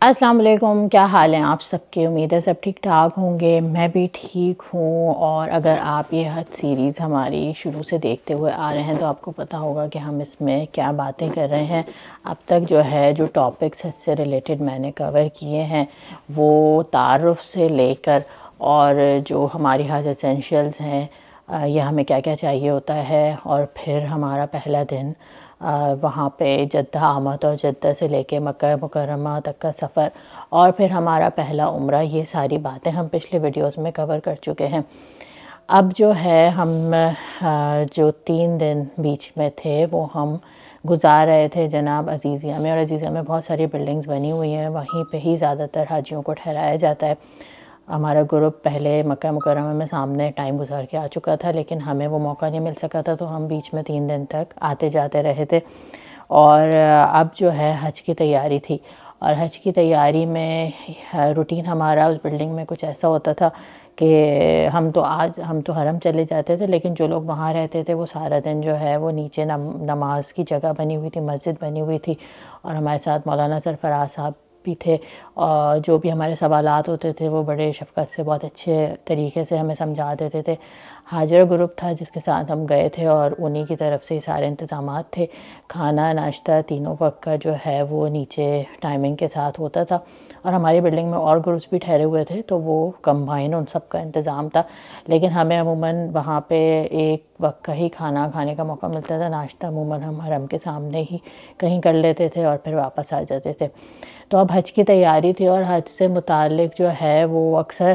السلام علیکم، کیا حال ہیں آپ سب کے؟ امید ہے سب ٹھیک ٹھاک ہوں گے، میں بھی ٹھیک ہوں۔ اور اگر آپ یہ حج سیریز ہماری شروع سے دیکھتے ہوئے آ رہے ہیں تو آپ کو پتہ ہوگا کہ ہم اس میں کیا باتیں کر رہے ہیں۔ اب تک جو ٹاپکس حج سے ریلیٹڈ میں نے کور کیے ہیں وہ تعارف سے لے کر اور جو ہماری حج اسینشیلز ہیں، یہ ہمیں کیا کیا چاہیے ہوتا ہے، اور پھر ہمارا پہلا دن وہاں پہ جدہ آمد اور جدہ سے لے کے مکہ مکرمہ تک کا سفر، اور پھر ہمارا پہلا عمرہ، یہ ساری باتیں ہم پچھلے ویڈیوز میں کور کر چکے ہیں۔ اب جو ہے ہم جو 3 دن بیچ میں تھے وہ ہم گزار رہے تھے جناب عزیزیہ میں، اور عزیزیہ میں بہت ساری بلڈنگز بنی ہوئی ہیں، وہیں پہ ہی زیادہ تر حاجیوں کو ٹھہرایا جاتا ہے۔ ہمارا گروپ پہلے مکہ مکرمہ میں سامنے ٹائم گزار کے آ چکا تھا، لیکن ہمیں وہ موقع نہیں مل سکا تھا، تو ہم بیچ میں 3 دن تک آتے جاتے رہے تھے۔ اور اب جو ہے حج کی تیاری تھی، اور حج کی تیاری میں روٹین ہمارا اس بلڈنگ میں کچھ ایسا ہوتا تھا کہ ہم تو حرم چلے جاتے تھے، لیکن جو لوگ وہاں رہتے تھے وہ سارا دن جو ہے وہ نیچے نماز کی جگہ بنی ہوئی تھی، مسجد بنی ہوئی تھی، اور ہمارے ساتھ مولانا سرفراز صاحب بھی تھے، اور جو بھی ہمارے سوالات ہوتے تھے وہ بڑے شفقت سے بہت اچھے طریقے سے ہمیں سمجھا دیتے تھے۔ ہاجرہ گروپ تھا جس کے ساتھ ہم گئے تھے، اور انہی کی طرف سے سارے انتظامات تھے، کھانا ناشتہ تینوں وقت کا جو ہے وہ نیچے ٹائمنگ کے ساتھ ہوتا تھا، اور ہماری بلڈنگ میں اور گروپس بھی ٹھہرے ہوئے تھے تو وہ کمبائن ان سب کا انتظام تھا، لیکن ہمیں عموماً وہاں پہ ایک وقت کا ہی کھانا کھانے کا موقع ملتا تھا۔ ناشتہ عموماً ہم حرم کے سامنے ہی کہیں کر لیتے تھے اور پھر واپس آ جاتے تھے۔ تو اب حج کی تیاری تھی، اور حج سے متعلق جو ہے وہ اکثر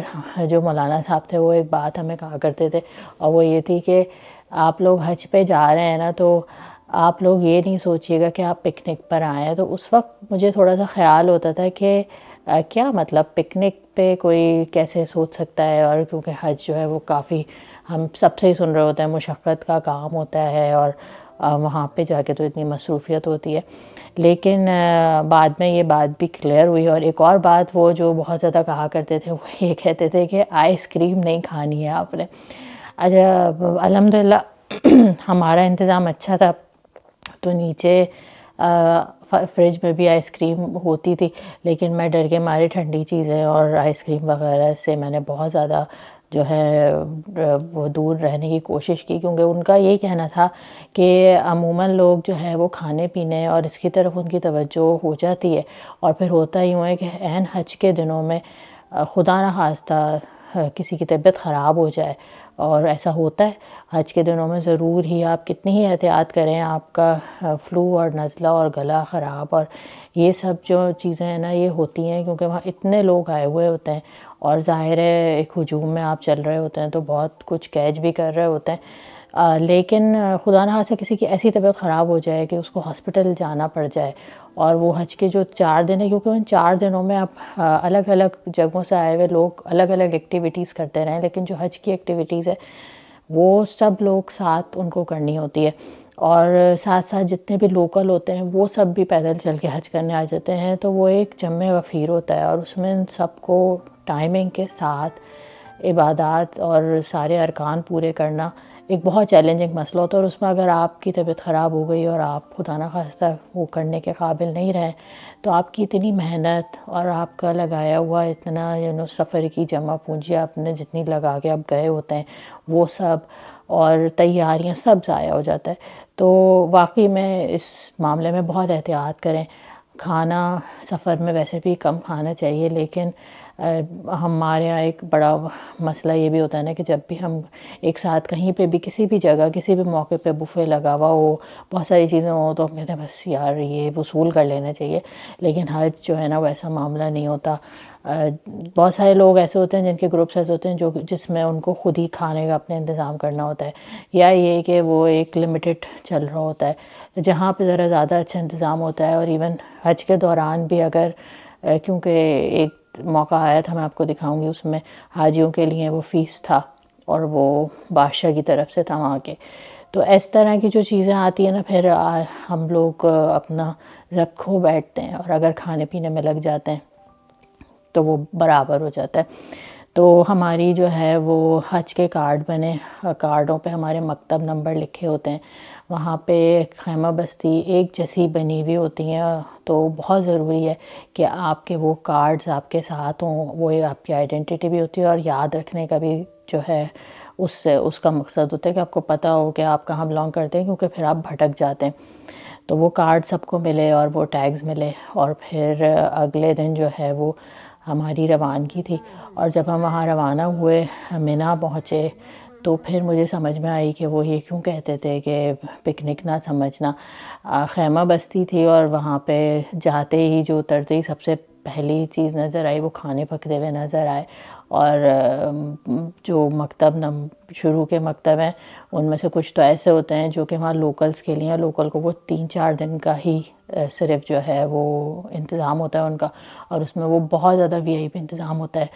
جو مولانا صاحب تھے وہ ایک بات ہمیں کہا کرتے تھے، اور وہ یہ تھی کہ آپ لوگ حج پہ جا رہے ہیں نا، تو آپ لوگ یہ نہیں سوچیے گا کہ آپ پکنک پر آئے ہیں۔ تو اس وقت مجھے تھوڑا سا خیال ہوتا تھا کہ کیا مطلب پکنک پہ کوئی کیسے سوچ سکتا ہے، اور کیونکہ حج جو ہے وہ کافی ہم سب سے ہی سن رہے ہوتے ہیں مشقت کا کام ہوتا ہے، اور وہاں پہ جا کے تو اتنی مصروفیت ہوتی ہے۔ لیکن بعد میں یہ بات بھی کلیئر ہوئی، اور ایک اور بات وہ جو بہت زیادہ کہا کرتے تھے وہ یہ کہتے تھے کہ آئس کریم نہیں کھانی ہے آپ نے۔ اچھا، الحمدللہ ہمارا انتظام اچھا تھا، تو نیچے فریج میں بھی آئس کریم ہوتی تھی، لیکن میں ڈر کے مارے ٹھنڈی چیزیں اور آئس کریم وغیرہ سے میں نے بہت زیادہ جو ہے وہ دور رہنے کی کوشش کی، کیونکہ ان کا یہی کہنا تھا کہ عموماً لوگ جو ہے وہ کھانے پینے اور اس کی طرف ان کی توجہ ہو جاتی ہے، اور پھر ہوتا ہی ہے کہ عین حج کے دنوں میں خدا نہ خواستہ کسی کی طبیعت خراب ہو جائے، اور ایسا ہوتا ہے حج کے دنوں میں ضرور ہی، آپ کتنی ہی احتیاط کریں، آپ کا فلو اور نزلہ اور گلا خراب اور یہ سب جو چیزیں ہیں نا یہ ہوتی ہیں، کیونکہ وہاں اتنے لوگ آئے ہوئے ہوتے ہیں، اور ظاہر ہے ایک ہجوم میں آپ چل رہے ہوتے ہیں تو بہت کچھ کیچ بھی کر رہے ہوتے ہیں، لیکن خدا نہ خواستہ کسی کی ایسی طبیعت خراب ہو جائے کہ اس کو ہاسپٹل جانا پڑ جائے، اور وہ حج کے جو 4 دن ہیں، کیونکہ ان 4 دنوں میں آپ الگ الگ جگہوں سے آئے ہوئے لوگ الگ الگ ایکٹیویٹیز کرتے رہیں، لیکن جو حج کی ایکٹیویٹیز ہے وہ سب لوگ ساتھ ان کو کرنی ہوتی ہے، اور ساتھ ساتھ جتنے بھی لوکل ہوتے ہیں وہ سب بھی پیدل چل کے حج کرنے آ جاتے ہیں، تو وہ ایک جمع غفیر ہوتا ہے، اور اس میں سب کو ٹائمنگ کے ساتھ عبادات اور سارے ارکان پورے کرنا ایک بہت چیلنجنگ مسئلہ ہوتا ہے، اور اس میں اگر آپ کی طبیعت خراب ہو گئی اور آپ خدا نہ خواستہ وہ کرنے کے قابل نہیں رہے تو آپ کی اتنی محنت اور آپ کا لگایا ہوا اتنا سفر کی جمع پونجی آپ نے جتنی لگا کے آپ گئے ہوتے ہیں وہ سب اور تیاریاں سب ضائع ہو جاتا ہے۔ تو واقعی میں اس معاملے میں بہت احتیاط کریں، کھانا سفر میں ویسے بھی کم کھانا چاہیے، لیکن ہمارے یہاں ایک بڑا مسئلہ یہ بھی ہوتا ہے نا کہ جب بھی ہم ایک ساتھ کہیں پہ بھی کسی بھی جگہ کسی بھی موقع پہ بفے لگا ہوا ہو، بہت ساری چیزیں ہوں، تو ہم کہتے ہیں بس یار یہ وصول کر لینا چاہیے، لیکن حج جو ہے نا وہ ایسا معاملہ نہیں ہوتا۔ بہت سارے لوگ ایسے ہوتے ہیں جن کے گروپس ایسے ہوتے ہیں جس میں ان کو خود ہی کھانے کا اپنے انتظام کرنا ہوتا ہے، یا یہ کہ وہ ایک لمیٹڈ چل رہا ہوتا ہے جہاں پہ ذرا زیادہ اچھا انتظام ہوتا ہے۔ اور ایون حج کے دوران بھی اگر کیونکہ ایک موقع آیا تھا، میں آپ کو دکھاؤں گی، اس میں حاجیوں کے لیے وہ فیس تھا اور وہ بادشاہ کی طرف سے تھا وہاں کے، تو اس طرح کی جو چیزیں آتی ہیں نا پھر ہم لوگ اپنا ضبط کھو بیٹھتے ہیں، اور اگر کھانے پینے میں لگ جاتے ہیں تو وہ برابر ہو جاتا ہے۔ تو ہماری جو ہے وہ حج کے کارڈ بنے، کارڈوں پہ ہمارے مکتب نمبر لکھے ہوتے ہیں، وہاں پہ خیمہ بستی ایک جیسی بنی ہوئی ہوتی ہیں، تو بہت ضروری ہے کہ آپ کے وہ کارڈز آپ کے ساتھ ہوں، وہ آپ کی آئیڈینٹی بھی ہوتی ہے، اور یاد رکھنے کا بھی جو ہے اس کا مقصد ہوتا ہے کہ آپ کو پتہ ہو کہ آپ کہاں بلانگ کرتے ہیں، کیونکہ پھر آپ بھٹک جاتے ہیں۔ تو وہ کارڈ سب کو ملے اور وہ ٹیگز ملے، اور پھر اگلے دن جو ہے وہ ہماری روانگی تھی، اور جب ہم وہاں روانہ ہوئے منی پہنچے تو پھر مجھے سمجھ میں آئی کہ وہ یہ کیوں کہتے تھے کہ پکنک نہ سمجھنا۔ خیمہ بستی تھی، اور وہاں پہ جاتے ہی جو اترتے ہی سب سے پہلی چیز نظر آئی وہ کھانے پکتے ہوئے نظر آئے، اور جو مکتب شروع کے مکتب ہیں ان میں سے کچھ تو ایسے ہوتے ہیں جو کہ وہاں لوکلز کے لیے، لوکل کو وہ 3-4 دن کا ہی صرف جو ہے وہ انتظام ہوتا ہے ان کا، اور اس میں وہ بہت زیادہ وی آئی پی انتظام ہوتا ہے۔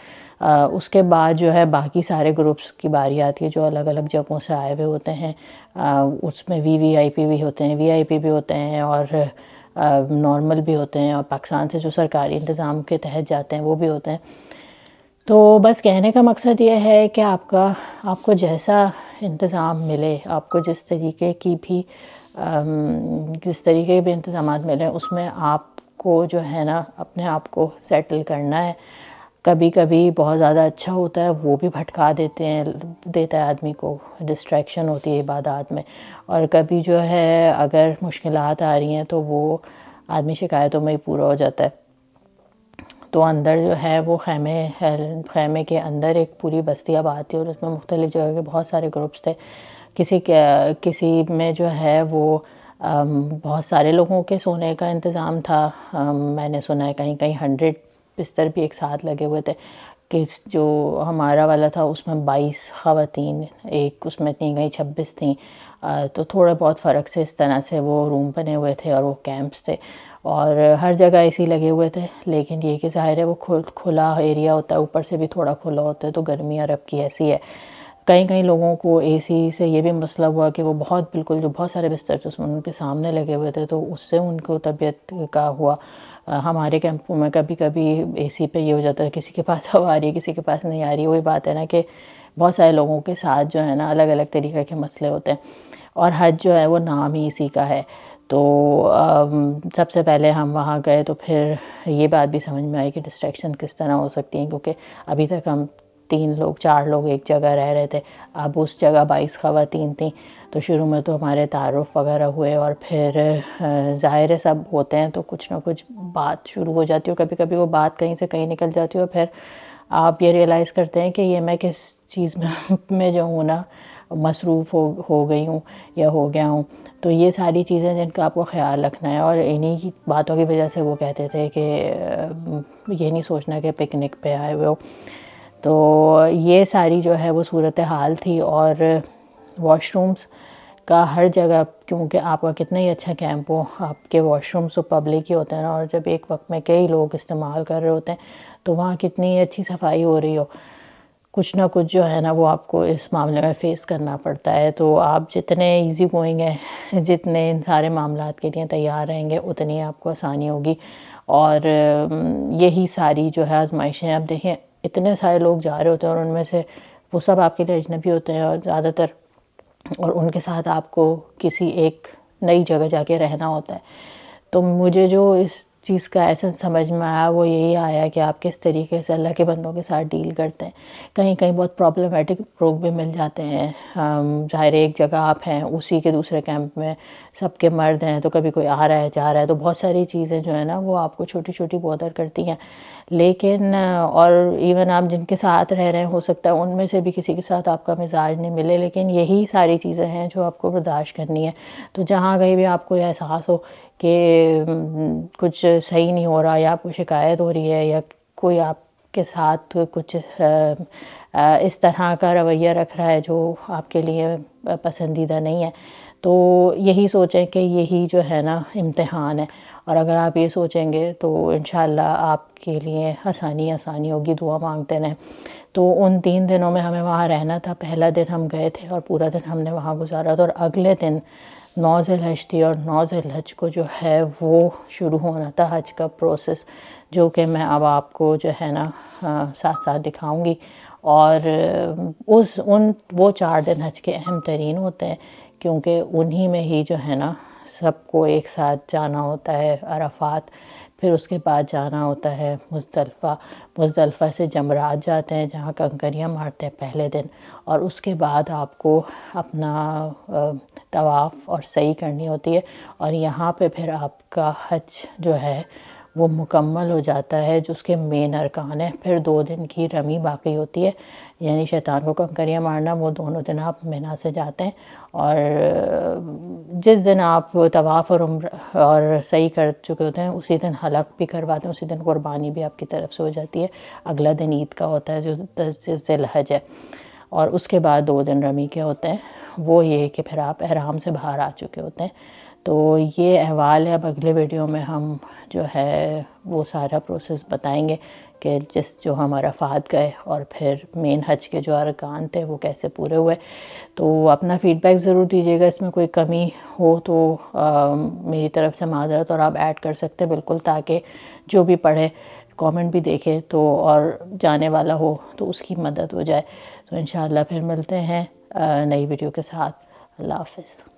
اس کے بعد جو ہے باقی سارے گروپس کی باری آتی ہے جو الگ الگ جگہوں سے آئے ہوئے ہوتے ہیں، اس میں وی آئی پی بھی ہوتے ہیں، وی آئی پی بھی ہوتے ہیں، اور نارمل بھی ہوتے ہیں، اور پاکستان سے جو سرکاری انتظام کے تحت جاتے ہیں وہ بھی ہوتے ہیں۔ تو بس کہنے کا مقصد یہ ہے کہ آپ کو جیسا انتظام ملے، آپ کو جس طریقے کے بھی انتظامات ملیں، اس میں آپ کو جو ہے نا اپنے آپ کو سیٹل کرنا ہے۔ کبھی کبھی بہت زیادہ اچھا ہوتا ہے، وہ بھی بھٹکا دیتا ہے آدمی کو، ڈسٹریکشن ہوتی ہے عبادات میں، اور کبھی جو ہے اگر مشکلات آ رہی ہیں تو وہ آدمی شکایتوں میں ہی پورا ہو جاتا ہے۔ تو اندر جو ہے وہ خیمے کے اندر ایک پوری بستی آباد تھی، اور اس میں مختلف جگہ کے بہت سارے گروپس تھے۔ کسی میں جو ہے وہ بہت سارے لوگوں کے سونے کا انتظام تھا، میں نے سنا ہے کہیں 100 بستر بھی ایک ساتھ لگے ہوئے تھے، کہ جو ہمارا والا تھا اس میں 22 خواتین، ایک اس میں تھیں، کہیں 26 تھیں، تو تھوڑا بہت فرق سے اس طرح سے وہ روم بنے ہوئے تھے اور وہ کیمپس تھے، اور ہر جگہ اے سی لگے ہوئے تھے، لیکن یہ کہ ظاہر ہے وہ کھلا ایریا ہوتا ہے، اوپر سے بھی تھوڑا کھلا ہوتا ہے، تو گرمی عرب کی ایسی ہے۔ کئی لوگوں کو اے سی سے یہ بھی مسئلہ ہوا کہ وہ بالکل جو بہت سارے بستر تھے اس میں ان کے سامنے لگے ہوئے تھے، تو اس سے ان کو طبیعت کا ہوا۔ ہمارے کیمپوں میں کبھی کبھی اے سی پہ یہ ہو جاتا ہے کسی کے پاس ہوا آ رہی ہے کسی کے پاس نہیں آ رہی ہے، وہی بات ہے نا کہ بہت سارے لوگوں کے ساتھ جو ہے نا الگ الگ طریقے کے مسئلے ہوتے ہیں، اور حج جو ہے وہ نام ہی اسی کا ہے۔ تو سب سے پہلے ہم وہاں گئے تو پھر یہ بات بھی سمجھ میں آئی کہ ڈسٹریکشن کس طرح ہو سکتی ہیں، کیونکہ ابھی تک ہم 4 لوگ ایک جگہ رہ رہے تھے، اب اس جگہ 22 خواتین تھیں، تو شروع میں تو ہمارے تعارف وغیرہ ہوئے، اور پھر ظاہر سب ہوتے ہیں تو کچھ نہ کچھ بات شروع ہو جاتی ہے، اور کبھی کبھی وہ بات کہیں سے کہیں نکل جاتی ہے، اور پھر آپ یہ ریئلائز کرتے ہیں کہ یہ میں کس چیز میں جو ہوں نا مصروف ہو گئی ہوں یا ہو گیا ہوں۔ تو یہ ساری چیزیں جن کا آپ کو خیال رکھنا ہے، اور انہی کی باتوں کی وجہ سے وہ کہتے تھے کہ یہ نہیں سوچنا کہ پکنک پہ آئے ہوئے ہو۔ تو یہ ساری جو ہے وہ صورتحال تھی، اور واش رومز کا ہر جگہ، کیونکہ آپ کا کتنا ہی اچھا کیمپ ہو، آپ کے واش رومز تو پبلک ہی ہوتے ہیں نا، اور جب ایک وقت میں کئی لوگ استعمال کر رہے ہوتے ہیں تو وہاں کتنی اچھی صفائی ہو رہی ہو، کچھ نہ کچھ جو ہے نا وہ آپ کو اس معاملے میں فیس کرنا پڑتا ہے۔ تو آپ جتنے ایزی گوئنگ ہیں، جتنے ان سارے معاملات کے لیے تیار رہیں گے، اتنی آپ کو آسانی ہوگی، اور یہی ساری جو ہے آزمائشیں۔ اب دیکھیں اتنے سارے لوگ جا رہے ہوتے ہیں، اور ان میں سے وہ سب آپ کے لیے اجنبی ہوتے ہیں، اور زیادہ تر، اور ان کے ساتھ آپ کو کسی ایک نئی جگہ جا کے رہنا ہوتا ہے۔ تو مجھے جو اس چیز کا ایسنس سمجھ میں آیا وہ یہی آیا کہ آپ کس طریقے سے اللہ کے بندوں کے ساتھ ڈیل کرتے ہیں۔ کہیں بہت پرابلمٹک لوگ بھی مل جاتے ہیں، ظاہر ایک جگہ آپ ہیں، اسی کے دوسرے کیمپ میں سب کے مرد ہیں، تو کبھی کوئی آ رہا ہے جا رہا ہے، تو بہت ساری چیزیں جو ہے نا وہ آپ کو چھوٹی چھوٹی بودر کرتی ہیں، لیکن اور ایون آپ جن کے ساتھ رہ رہے ہیں ہو سکتا ہے ان میں سے بھی کسی کے ساتھ آپ کا مزاج نہیں ملے، لیکن یہی ساری چیزیں ہیں جو آپ کو برداشت کرنی ہے۔ تو جہاں کہیں بھی آپ کو یہ احساس ہو کہ کچھ صحیح نہیں ہو رہا، یا آپ کو شکایت ہو رہی ہے، یا کوئی آپ کے ساتھ کچھ اس طرح کا رویہ رکھ رہا ہے جو آپ کے لیے پسندیدہ نہیں ہے، تو یہی سوچیں کہ یہی جو ہے نا امتحان ہے، اور اگر آپ یہ سوچیں گے تو انشاءاللہ آپ کے لیے آسانی ہوگی۔ دعا مانگتے رہیں۔ تو ان 3 دنوں میں ہمیں وہاں رہنا تھا۔ پہلا دن ہم گئے تھے اور پورا دن ہم نے وہاں گزارا تھا، اور اگلے دن 9 ذی الحج تھی، اور 9 ذی الحج کو جو ہے وہ شروع ہونا تھا حج کا پروسیس، جو کہ میں اب آپ کو جو ہے نا ساتھ ساتھ دکھاؤں گی۔ اور وہ 4 دن حج کے اہم ترین ہوتے ہیں، کیونکہ انہی میں ہی جو ہے نا سب کو ایک ساتھ جانا ہوتا ہے عرفات، پھر اس کے بعد جانا ہوتا ہے مزدلفہ، مزدلفہ سے جمرات جاتے ہیں جہاں کنکریاں مارتے ہیں پہلے دن، اور اس کے بعد آپ کو اپنا طواف اور سعی کرنی ہوتی ہے، اور یہاں پہ پھر آپ کا حج جو ہے وہ مکمل ہو جاتا ہے، جو اس کے مین ارکان ہیں۔ پھر 2 دن کی رمی باقی ہوتی ہے، یعنی شیطان کو کنکریاں مارنا، وہ دونوں دن آپ مینا سے جاتے ہیں، اور جس دن آپ طواف اور سعی کر چکے ہوتے ہیں اسی دن حلق بھی کرواتے ہیں، اسی دن قربانی بھی آپ کی طرف سے ہو جاتی ہے۔ اگلا دن عید کا ہوتا ہے جو 10 ذی الحج ہے، اور اس کے بعد 2 دن رمی کے ہوتے ہیں، وہ یہ کہ پھر آپ احرام سے باہر آ چکے ہوتے ہیں۔ تو یہ احوال ہے۔ اب اگلے ویڈیو میں ہم جو ہے وہ سارا پروسیس بتائیں گے کہ جو ہم عرفات گئے اور پھر مین حج کے جو ارکان تھے وہ کیسے پورے ہوئے۔ تو اپنا فیڈ بیک ضرور دیجیے گا، اس میں کوئی کمی ہو تو میری طرف سے معذرت، اور آپ ایڈ کر سکتے بالکل، تاکہ جو بھی پڑھے کامنٹ بھی دیکھے تو اور جانے والا ہو تو اس کی مدد ہو جائے۔ تو انشاءاللہ پھر ملتے ہیں نئی ویڈیو کے ساتھ۔ اللہ حافظ۔